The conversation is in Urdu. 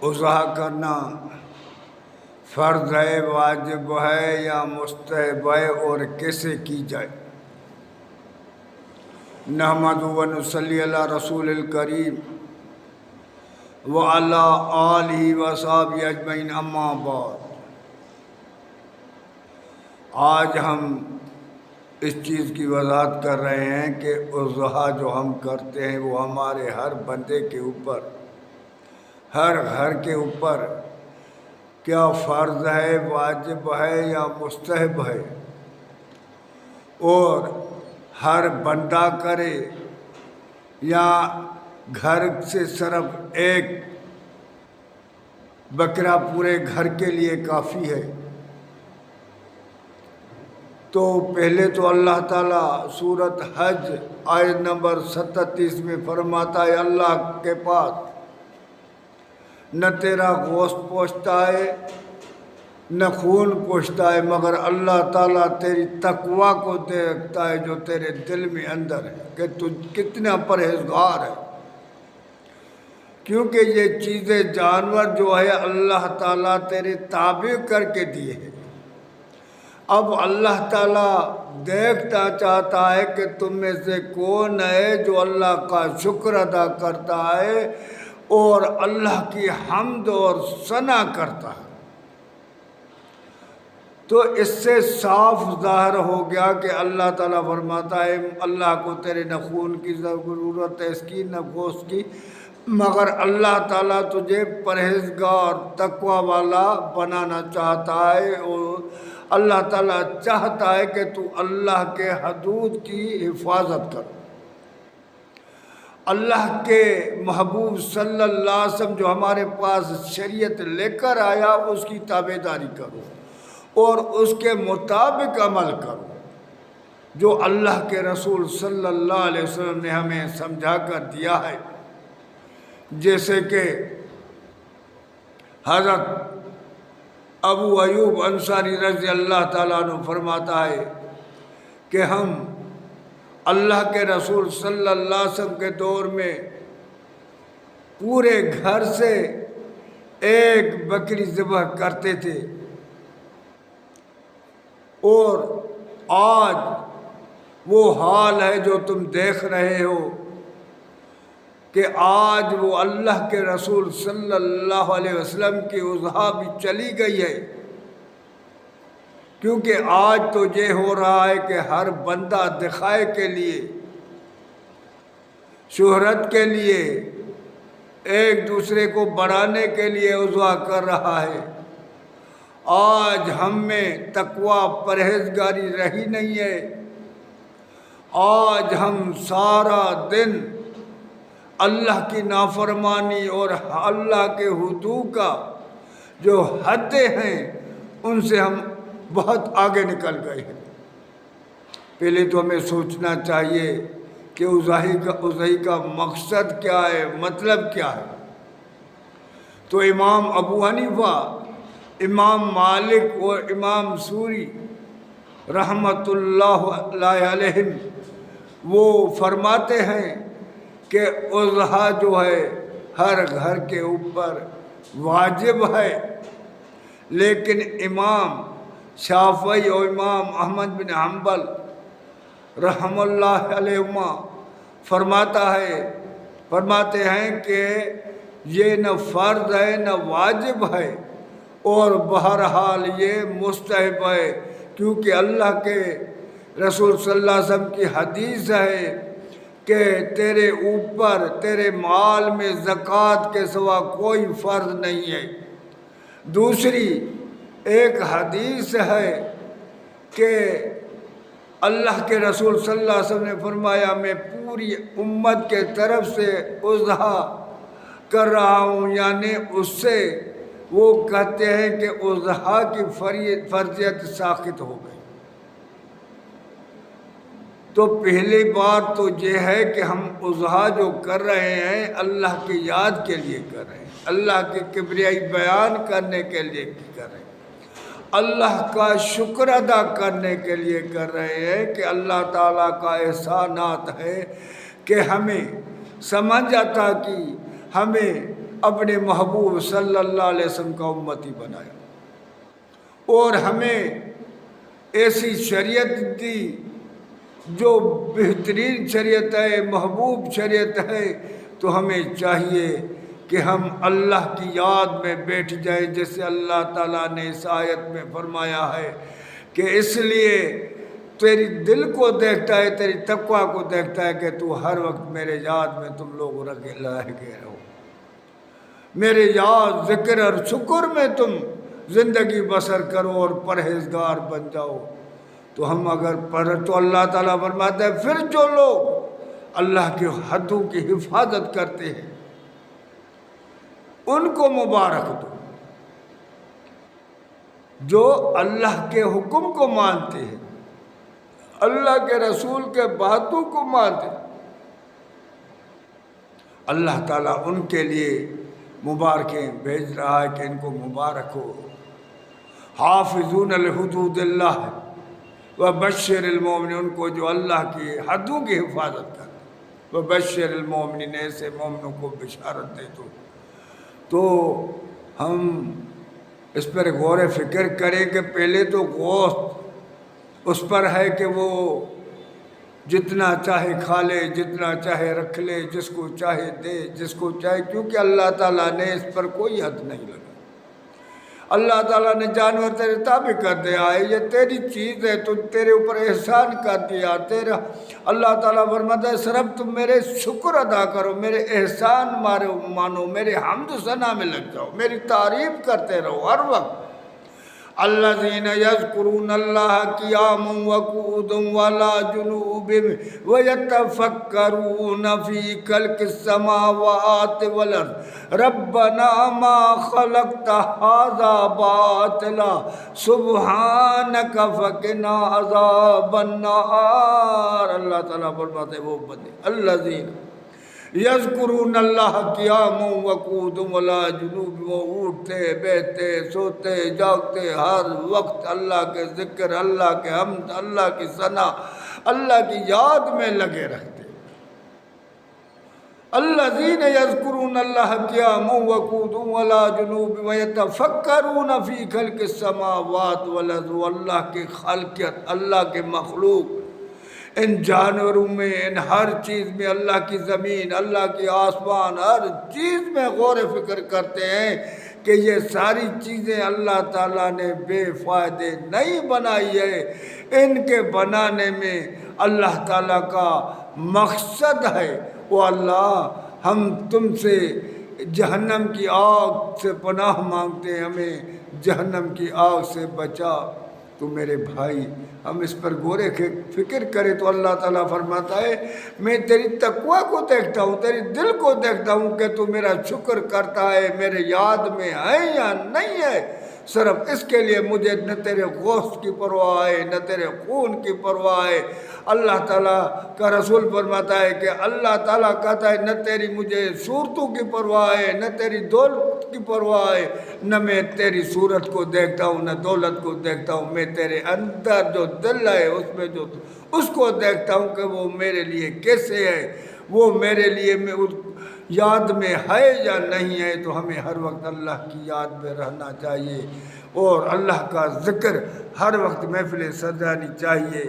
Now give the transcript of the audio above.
اضحیٰ کرنا فرض ہے، واجب ہے یا مستحب ہے، اور کیسے کی جائے؟ نحمد و نصلی علی رسول الکریم وعلی آلہ وصحبہ اجمعین، اما بعد۔ آج ہم اس چیز کی وضاحت کر رہے ہیں کہ اضحیٰ جو ہم کرتے ہیں وہ ہمارے ہر بندے کے اوپر، ہر گھر کے اوپر کیا فرض ہے، واجب ہے یا مستحب ہے، اور ہر بندہ کرے یا گھر سے صرف ایک بکرا پورے گھر کے لیے کافی ہے؟ تو پہلے تو اللہ تعالیٰ سورۃ حج آیت نمبر 37 میں فرماتا ہے، اللہ کے پاس نہ تیرا گوشت پوچھتا ہے نہ خون پوچھتا ہے، مگر اللہ تعالیٰ تیری تقوی کو دیکھتا ہے جو تیرے دل میں اندر ہے، کہ تو کتنا پرہیزگار ہے۔ کیونکہ یہ چیزیں، جانور جو ہے اللہ تعالیٰ تیرے تابع کر کے دیے ہیں۔ اب اللہ تعالیٰ دیکھنا چاہتا ہے کہ تم میں سے کون ہے جو اللہ کا شکر ادا کرتا ہے اور اللہ کی حمد اور ثنا کرتا ہے۔ تو اس سے صاف ظاہر ہو گیا کہ اللہ تعالیٰ فرماتا ہے اللہ کو تیرے نہ خون کی ضرورت ہے، اس کی نہ گوشت کی، مگر اللہ تعالیٰ تجھے پرہیزگار تقوی والا بنانا چاہتا ہے، اور اللہ تعالیٰ چاہتا ہے کہ تو اللہ کے حدود کی حفاظت کر، اللہ کے محبوب صلی اللہ علیہ وسلم جو ہمارے پاس شریعت لے کر آیا اس کی تابعداری کرو اور اس کے مطابق عمل کرو جو اللہ کے رسول صلی اللہ علیہ وسلم نے ہمیں سمجھا کر دیا ہے۔ جیسے کہ حضرت ابو ایوب انصاری رضی اللہ تعالیٰ عنہ فرماتا ہے کہ ہم اللہ کے رسول صلی اللہ علیہ وسلم کے دور میں پورے گھر سے ایک بکری ذبح کرتے تھے، اور آج وہ حال ہے جو تم دیکھ رہے ہو کہ آج وہ اللہ کے رسول صلی اللہ علیہ وسلم کی اضحیٰ بھی چلی گئی ہے۔ کیونکہ آج تو یہ ہو رہا ہے کہ ہر بندہ دکھائے کے لیے، شہرت کے لیے، ایک دوسرے کو بڑھانے کے لیے اضحیٰ کر رہا ہے۔ آج ہم میں تقوی پرہیزگاری رہی نہیں ہے۔ آج ہم سارا دن اللہ کی نافرمانی اور اللہ کے حدود کا جو حدیں ہیں ان سے ہم بہت آگے نکل گئے ہیں۔ پہلے تو ہمیں سوچنا چاہیے کہ اضحیٰ کا مقصد کیا ہے، مطلب کیا ہے۔ تو امام ابو حنیفہ، امام مالک اور امام سوری رحمۃ اللہ علیہم وہ فرماتے ہیں کہ اضحیٰ جو ہے ہر گھر کے اوپر واجب ہے، لیکن امام شافعی اور امام احمد بن حنبل رحم اللہ علیہما فرماتے ہیں کہ یہ نہ فرض ہے نہ واجب ہے، اور بہرحال یہ مستحب ہے، کیونکہ اللہ کے رسول صلی اللہ علیہ وسلم کی حدیث ہے کہ تیرے اوپر تیرے مال میں زکوٰۃ کے سوا کوئی فرض نہیں ہے۔ دوسری ایک حدیث ہے کہ اللہ کے رسول صلی اللہ علیہ وسلم نے فرمایا میں پوری امت کے طرف سے اضحیٰ کر رہا ہوں، یعنی اس سے وہ کہتے ہیں کہ اضحیٰ کی فرضیت ساقط ہو گئی۔ تو پہلی بات تو یہ ہے کہ ہم اضحیٰ جو کر رہے ہیں اللہ کی یاد کے لیے کر رہے ہیں، اللہ کی کبریائی بیان کرنے کے لیے کر رہے ہیں، اللہ کا شکر ادا کرنے کے لیے کر رہے ہیں کہ اللہ تعالیٰ کا احسانات ہے کہ ہمیں سمجھ عطا کی، ہمیں اپنے محبوب صلی اللہ علیہ وسلم کا امتی بنایا اور ہمیں ایسی شریعت دی جو بہترین شریعت ہے، محبوب شریعت ہے، تو ہمیں چاہیے کہ ہم اللہ کی یاد میں بیٹھ جائیں، جیسے اللہ تعالیٰ نے اس آیت میں فرمایا ہے کہ اس لیے تیری دل کو دیکھتا ہے، تیری تقوی کو دیکھتا ہے کہ تو ہر وقت میرے یاد میں تم لوگ لگے رہو، میرے یاد، ذکر اور شکر میں تم زندگی بسر کرو اور پرہیزگار بن جاؤ۔ تو ہم اگر تو اللہ تعالیٰ فرماتا ہے پھر جو لوگ اللہ کی حدوں کی حفاظت کرتے ہیں ان کو مبارک دو، جو اللہ کے حکم کو مانتے ہیں، اللہ کے رسول کے باتوں کو مانتے ہیں، اللہ تعالیٰ ان کے لیے مبارکیں بھیج رہا ہے کہ ان کو مبارک ہو۔ حافظون الحدود اللہ وبشر المومنین، ان کو جو اللہ کی حدوں کی حفاظت کرتے، وبشر المومنین، ایسے مومنوں کو بشارت دے دو۔ تو ہم اس پر غور و فکر کریں کہ پہلے تو گوشت اس پر ہے کہ وہ جتنا چاہے کھا لے، جتنا چاہے رکھ لے، جس کو چاہے دے، جس کو چاہے، کیونکہ اللہ تعالیٰ نے اس پر کوئی حد نہیں لگا۔ اللہ تعالیٰ نے جانور تیرے تابع کر دیا ہے، یہ تیری چیز ہے، تو تیرے اوپر احسان کر دیا تیرا۔ اللہ تعالیٰ فرماتا ہے صرف تم میرے شکر ادا کرو، میرے احسان مانو، میرے حمد ثنا میں لگ جاؤ، میری تعریف کرتے رہو ہر وقت۔ الذین یذکرون اللہ قیاما وقعودا وعلی جنوبہم ویتفکرون فی خلق السماوات والارض ربنا ما خلقت ھذا باطلا سبحانک فقنا عذاب النار۔ اللہ تعالیٰ فرماتے ہیں وہ بندے الذین یذکرون اللہ قیاما وقعودا وعلی جنوبہم، وہ اٹھتے بیٹھتے سوتے جاگتے ہر وقت اللہ کے ذکر، اللہ کے حمد، اللہ کی ثنا، اللہ کی یاد میں لگے رہتے۔ الذین یذکرون اللہ قیاما وقعودا وعلی جنوبہم ویتفکرون فی خلق السماوات والارض، اللہ کی خالقیت، اللہ کے مخلوق، ان جانوروں میں، ان ہر چیز میں، اللہ کی زمین، اللہ کی آسمان، ہر چیز میں غور و فکر کرتے ہیں کہ یہ ساری چیزیں اللہ تعالیٰ نے بے فائدے نہیں بنائی ہے، ان کے بنانے میں اللہ تعالیٰ کا مقصد ہے۔ وہ اللہ، ہم تم سے جہنم کی آگ سے پناہ مانگتے ہیں، ہمیں جہنم کی آگ سے بچا۔ تو میرے بھائی، ہم اس پر غور و فکر کریں تو اللہ تعالیٰ فرماتا ہے میں تیری تقوی کو دیکھتا ہوں، تیری دل کو دیکھتا ہوں کہ تو میرا شکر کرتا ہے، میرے یاد میں ہے یا نہیں ہے۔ صرف اس کے لیے مجھے نہ تیرے گوشت کی پرواہ ہے، نہ تیرے خون کی پرواہ ہے۔ اللہ تعالیٰ کا رسول فرماتا ہے کہ اللہ تعالیٰ کہتا ہے نہ تیری مجھے صورتوں کی پرواہ ہے، نہ تیری دولت کی پرواہ ہے، نہ میں تیری صورت کو دیکھتا ہوں، نہ دولت کو دیکھتا ہوں، میں تیرے اندر جو دل ہے اس میں جو اس کو دیکھتا ہوں کہ وہ میرے لیے کیسے ہے، وہ میرے لیے میں یاد میں ہے یا نہیں ہے۔ تو ہمیں ہر وقت اللہ کی یاد میں رہنا چاہیے اور اللہ کا ذکر ہر وقت محفل سجانی چاہیے۔